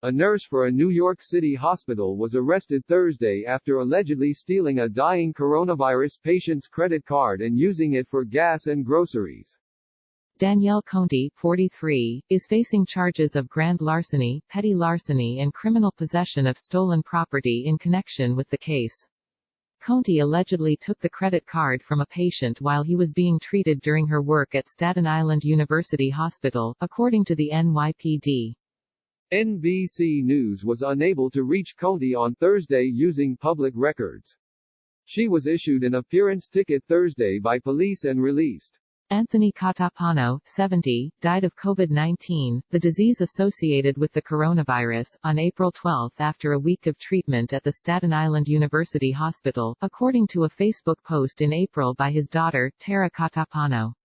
A nurse for a New York City hospital was arrested Thursday after allegedly stealing a dying coronavirus patient's credit card and using it for gas and groceries. Danielle Conti, 43, is facing charges of grand larceny, petty larceny and criminal possession of stolen property in connection with the case. Conti allegedly took the credit card from a patient while he was being treated during her work at Staten Island University Hospital, according to the NYPD. NBC News was unable to reach Conti on Thursday using public records. She was issued an appearance ticket Thursday by police and released. Anthony Catapano, 70, died of COVID-19, the disease associated with the coronavirus, on April 12 after a week of treatment at the Staten Island University Hospital, according to a Facebook post in April by his daughter, Tara Catapano.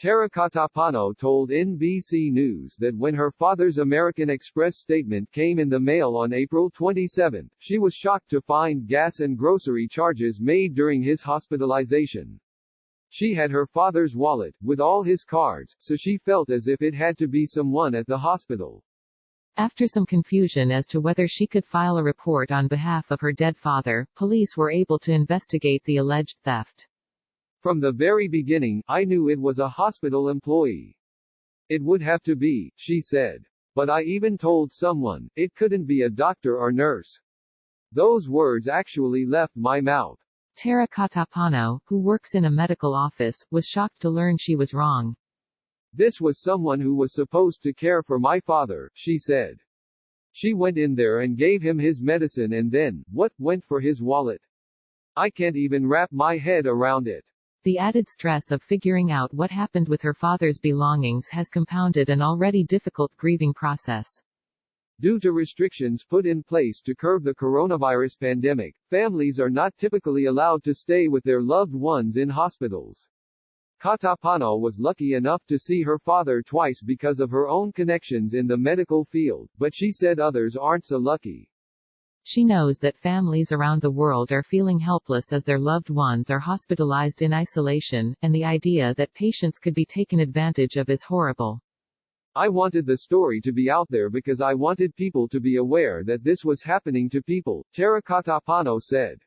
Tara Catapano told NBC News that when her father's American Express statement came in the mail on April 27, she was shocked to find gas and grocery charges made during his hospitalization. She had her father's wallet, with all his cards, so she felt as if it had to be someone at the hospital. After some confusion as to whether she could file a report on behalf of her dead father, police were able to investigate the alleged theft. From the very beginning, I knew it was a hospital employee. It would have to be, she said. But I even told someone, it couldn't be a doctor or nurse. Those words actually left my mouth. Tara Catapano, who works in a medical office, was shocked to learn she was wrong. This was someone who was supposed to care for my father, she said. She went in there and gave him his medicine and then, went for his wallet. I can't even wrap my head around it. The added stress of figuring out what happened with her father's belongings has compounded an already difficult grieving process. Due to restrictions put in place to curb the coronavirus pandemic, families are not typically allowed to stay with their loved ones in hospitals. Catapano was lucky enough to see her father twice because of her own connections in the medical field, but she said others aren't so lucky. She knows that families around the world are feeling helpless as their loved ones are hospitalized in isolation, and the idea that patients could be taken advantage of is horrible. I wanted the story to be out there because I wanted people to be aware that this was happening to people, Tara Catapano said.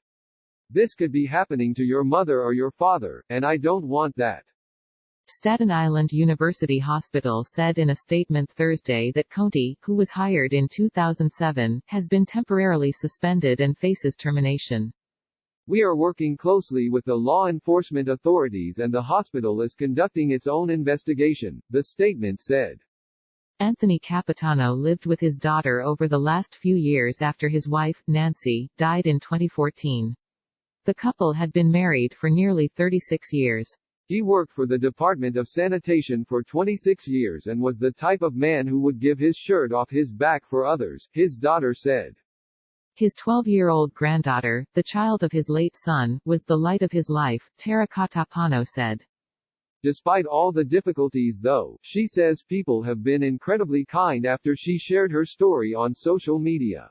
This could be happening to your mother or your father, and I don't want that. Staten Island University Hospital said in a statement Thursday that Conti, who was hired in 2007, has been temporarily suspended and faces termination. We are working closely with the law enforcement authorities and the hospital is conducting its own investigation, the statement said. Anthony Capitano lived with his daughter over the last few years after his wife, Nancy, died in 2014. The couple had been married for nearly 36 years. He worked for the Department of Sanitation for 26 years and was the type of man who would give his shirt off his back for others, his daughter said. His 12-year-old granddaughter, the child of his late son, was the light of his life, Tara Catapano said. Despite all the difficulties though, she says people have been incredibly kind after she shared her story on social media.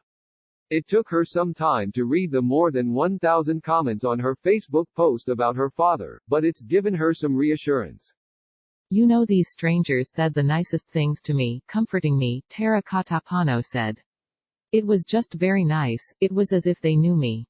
It took her some time to read the more than 1,000 comments on her Facebook post about her father, but it's given her some reassurance. You know, these strangers said the nicest things to me, comforting me, Tara Catapano said. It was just very nice, it was as if they knew me.